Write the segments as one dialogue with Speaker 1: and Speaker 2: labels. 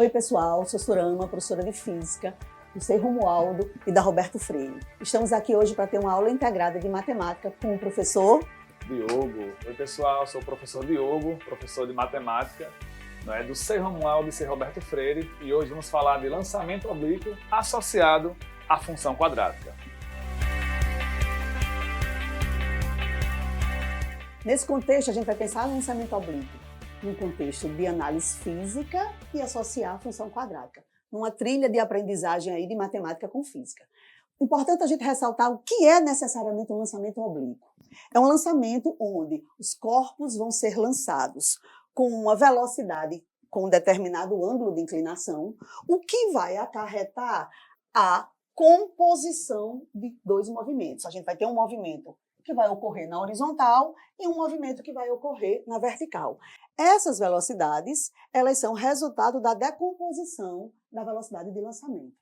Speaker 1: Oi pessoal, sou Surama, professora de Física, do Sei Romualdo e da Roberto Freire. Estamos aqui hoje para ter uma aula integrada de Matemática com o professor
Speaker 2: Diogo. Oi pessoal, sou o professor Diogo, professor de Matemática, do Sei Romualdo e Sei Roberto Freire, e hoje vamos falar de lançamento oblíquo associado à função quadrática.
Speaker 1: Nesse contexto, a gente vai pensar no lançamento oblíquo, num contexto de análise física e associar a função quadrática, numa trilha de aprendizagem aí de matemática com física. Importante a gente ressaltar o que é necessariamente um lançamento oblíquo. É um lançamento onde os corpos vão ser lançados com uma velocidade com um determinado ângulo de inclinação, o que vai acarretar a composição de dois movimentos. A gente vai ter um movimento que vai ocorrer na horizontal e um movimento que vai ocorrer na vertical. Essas velocidades, elas são resultado da decomposição da velocidade de lançamento.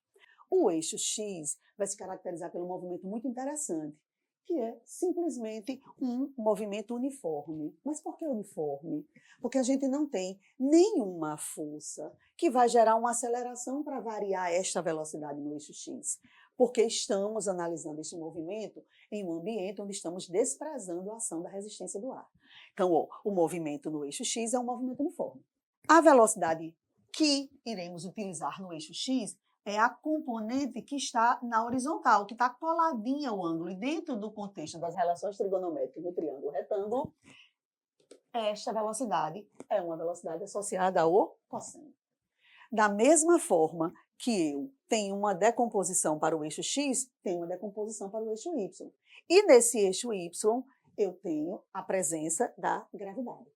Speaker 1: O eixo X vai se caracterizar pelo movimento muito interessante, que é simplesmente um movimento uniforme. Mas por que uniforme? Porque a gente não tem nenhuma força que vai gerar uma aceleração para variar esta velocidade no eixo X. Porque estamos analisando este movimento em um ambiente onde estamos desprezando a ação da resistência do ar. Então, o movimento no eixo X é um movimento uniforme. A velocidade que iremos utilizar no eixo X é a componente que está na horizontal, que está coladinha ao ângulo. E dentro do contexto das relações trigonométricas do triângulo retângulo, esta velocidade é uma velocidade associada ao cosseno. Da mesma forma que eu tenho uma decomposição para o eixo X, tenho uma decomposição para o eixo Y. E nesse eixo Y, eu tenho a presença da gravidade.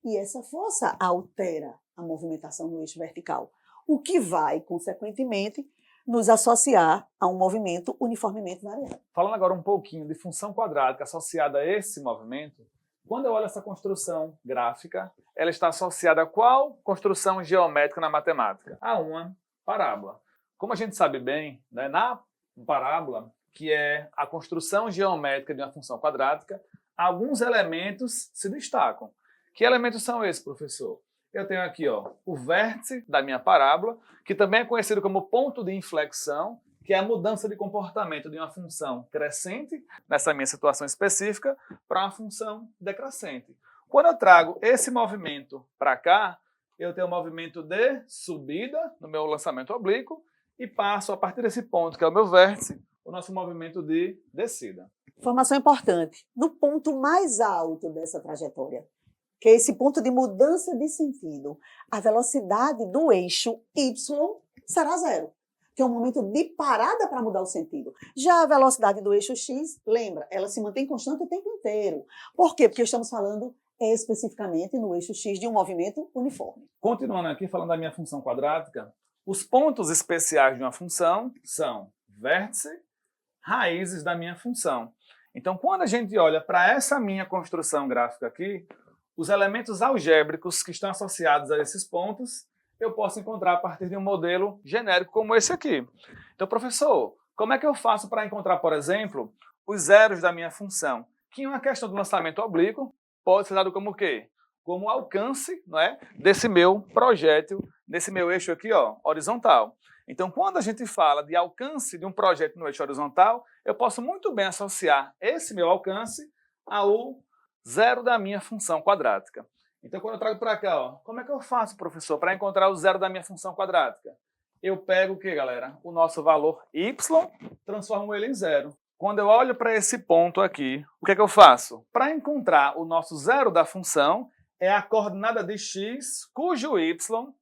Speaker 1: E essa força altera a movimentação no eixo vertical, o que vai, consequentemente, nos associar a um movimento uniformemente variável.
Speaker 2: Falando agora um pouquinho de função quadrática associada a esse movimento, quando eu olho essa construção gráfica, ela está associada a qual construção geométrica na matemática? A uma parábola. Como a gente sabe bem, na parábola, que é a construção geométrica de uma função quadrática, alguns elementos se destacam. Que elementos são esses, professor? Eu tenho aqui o vértice da minha parábola, que também é conhecido como ponto de inflexão, que é a mudança de comportamento de uma função crescente, nessa minha situação específica, para uma função decrescente. Quando eu trago esse movimento para cá, eu tenho um movimento de subida no meu lançamento oblíquo e passo, a partir desse ponto, que é o meu vértice, o nosso movimento de descida.
Speaker 1: Informação importante. No ponto mais alto dessa trajetória, que é esse ponto de mudança de sentido, a velocidade do eixo Y será zero, que é um momento de parada para mudar o sentido. Já a velocidade do eixo X, lembra, ela se mantém constante o tempo inteiro. Por quê? Porque estamos falando especificamente no eixo X de um movimento uniforme.
Speaker 2: Continuando aqui, falando da minha função quadrática, os pontos especiais de uma função são vértice, raízes da minha função. Então, quando a gente olha para essa minha construção gráfica aqui, os elementos algébricos que estão associados a esses pontos, eu posso encontrar a partir de um modelo genérico como esse aqui. Então, professor, como é que eu faço para encontrar, por exemplo, os zeros da minha função? Que em uma questão do lançamento oblíquo pode ser dado como o quê? Como o alcance, desse meu projétil, desse meu eixo aqui, horizontal. Então, quando a gente fala de alcance de um projétil no eixo horizontal, eu posso muito bem associar esse meu alcance ao zero da minha função quadrática. Então, quando eu trago para cá, como é que eu faço, professor, para encontrar o zero da minha função quadrática? Eu pego o que, galera? O nosso valor y, transformo ele em zero. Quando eu olho para esse ponto aqui, o que é que eu faço? Para encontrar o nosso zero da função, é a coordenada de x, cujo y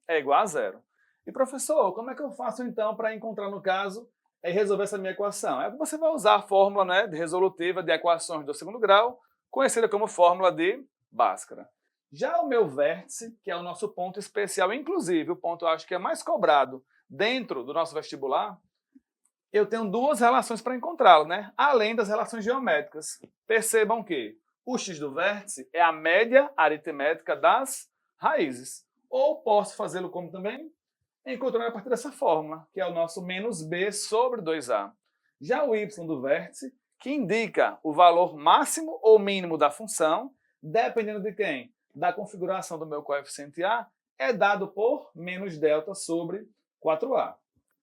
Speaker 2: é igual a zero. E, professor, como é que eu faço, então, para encontrar, no caso, e resolver essa minha equação? Você vai usar a fórmula de resolutiva de equações do segundo grau, conhecida como fórmula de Bhaskara. Já o meu vértice, que é o nosso ponto especial, inclusive o ponto eu acho que é mais cobrado dentro do nosso vestibular, eu tenho duas relações para encontrá-lo, além das relações geométricas. Percebam que o x do vértice é a média aritmética das raízes. Ou posso fazê-lo como também? Encontrando a partir dessa fórmula, que é o nosso menos b sobre 2a. Já o y do vértice, que indica o valor máximo ou mínimo da função, dependendo de quem? Da configuração do meu coeficiente a, é dado por menos delta sobre 4A.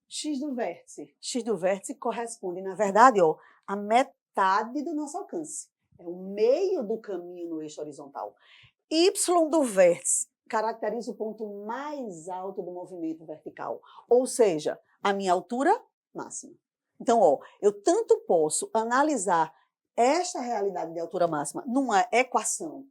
Speaker 1: X do vértice. X do vértice corresponde, na verdade, ó, a metade do nosso alcance. É o meio do caminho no eixo horizontal. Y do vértice caracteriza o ponto mais alto do movimento vertical, ou seja, a minha altura máxima. Então, ó, eu tanto posso analisar esta realidade de altura máxima numa equação,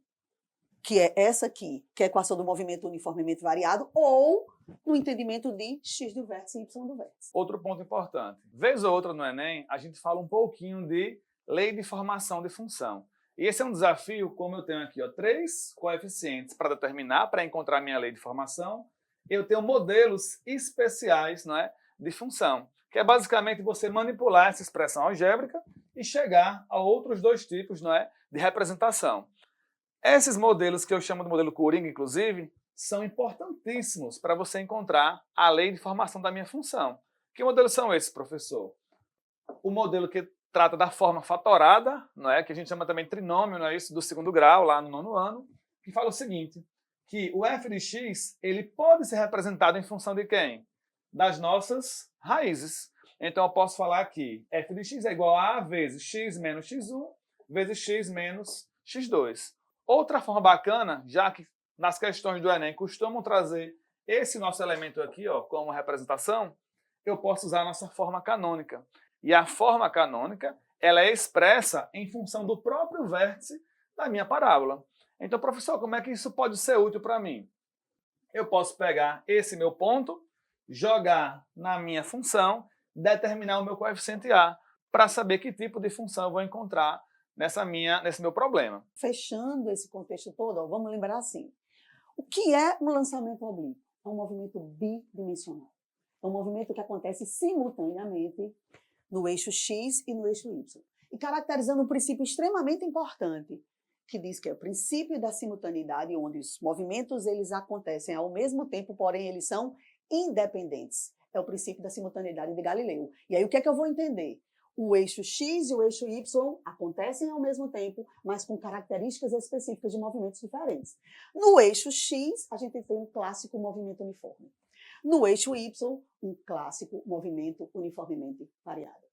Speaker 1: que é essa aqui, que é a equação do movimento uniformemente variado, ou no entendimento de x do vértice e y do vértice.
Speaker 2: Outro ponto importante. Vez ou outra no Enem, a gente fala um pouquinho de lei de formação de função. E esse é um desafio, como eu tenho aqui 3 coeficientes para determinar, para encontrar minha lei de formação, eu tenho modelos especiais, não é, de função, que é basicamente você manipular essa expressão algébrica e chegar a outros 2 tipos, não é, de representação. Esses modelos, que eu chamo de modelo Coringa, inclusive, são importantíssimos para você encontrar a lei de formação da minha função. Que modelos são esses, professor? O modelo que trata da forma fatorada, não é? Que a gente chama também de trinômio, não é isso? Do 2º grau, lá no 9º ano, que fala o seguinte, que o f de x ele pode ser representado em função de quem? Das nossas raízes. Então eu posso falar que f de x é igual a vezes x menos x1 vezes x menos x2. Outra forma bacana, já que nas questões do Enem costumam trazer esse nosso elemento aqui, ó, como representação, eu posso usar a nossa forma canônica. E a forma canônica, ela é expressa em função do próprio vértice da minha parábola. Então, professor, como é que isso pode ser útil para mim? Eu posso pegar esse meu ponto, jogar na minha função, determinar o meu coeficiente A, para saber que tipo de função eu vou encontrar nesse meu problema.
Speaker 1: Fechando esse contexto todo, ó, vamos lembrar assim. O que é um lançamento oblíquo? É um movimento bidimensional. É um movimento que acontece simultaneamente no eixo X e no eixo Y. E caracterizando um princípio extremamente importante, que diz que é o princípio da simultaneidade, onde os movimentos eles acontecem ao mesmo tempo, porém eles são independentes. É o princípio da simultaneidade de Galileu. E aí o que é que eu vou entender? O eixo X e o eixo Y acontecem ao mesmo tempo, mas com características específicas de movimentos diferentes. No eixo X, a gente tem um clássico movimento uniforme. No eixo Y, um clássico movimento uniformemente variado.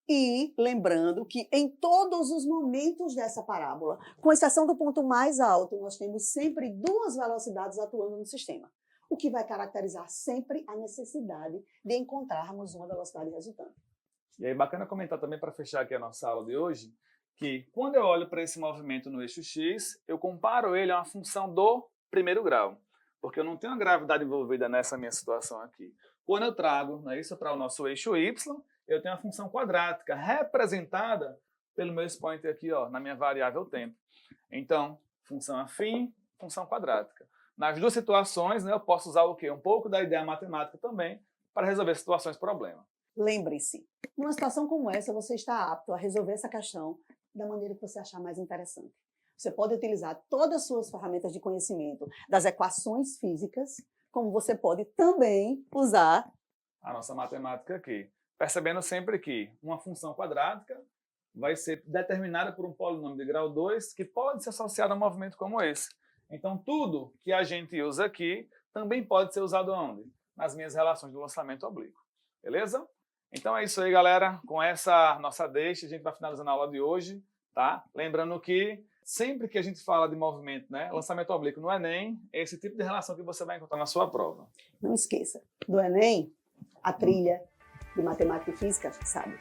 Speaker 1: E lembrando que em todos os momentos dessa parábola, com exceção do ponto mais alto, nós temos sempre 2 velocidades atuando no sistema, o que vai caracterizar sempre a necessidade de encontrarmos uma velocidade resultante.
Speaker 2: E aí, bacana comentar também, para fechar aqui a nossa aula de hoje, que quando eu olho para esse movimento no eixo X, eu comparo ele a uma função do 1º grau, porque eu não tenho a gravidade envolvida nessa minha situação aqui. Quando eu trago, não é isso, para o nosso eixo Y, eu tenho a função quadrática representada pelo meu expoente aqui, ó, na minha variável tempo. Então, função afim, função quadrática. Nas 2 situações, né, eu posso usar o quê? Um pouco da ideia matemática também para resolver situações problema.
Speaker 1: Lembre-se, numa situação como essa, você está apto a resolver essa questão da maneira que você achar mais interessante. Você pode utilizar todas as suas ferramentas de conhecimento das equações físicas, como você pode também usar
Speaker 2: a nossa matemática aqui. Percebendo sempre que uma função quadrática vai ser determinada por um polinômio de grau 2 que pode ser associado a um movimento como esse. Então, tudo que a gente usa aqui também pode ser usado onde? Nas minhas relações do lançamento oblíquo. Beleza? Então é isso aí, galera. Com essa nossa deixa, a gente vai finalizando a aula de hoje, tá? Lembrando que sempre que a gente fala de movimento, né, lançamento oblíquo no Enem, é esse tipo de relação que você vai encontrar na sua prova.
Speaker 1: Não esqueça, do Enem, a trilha de matemática e física, sabe?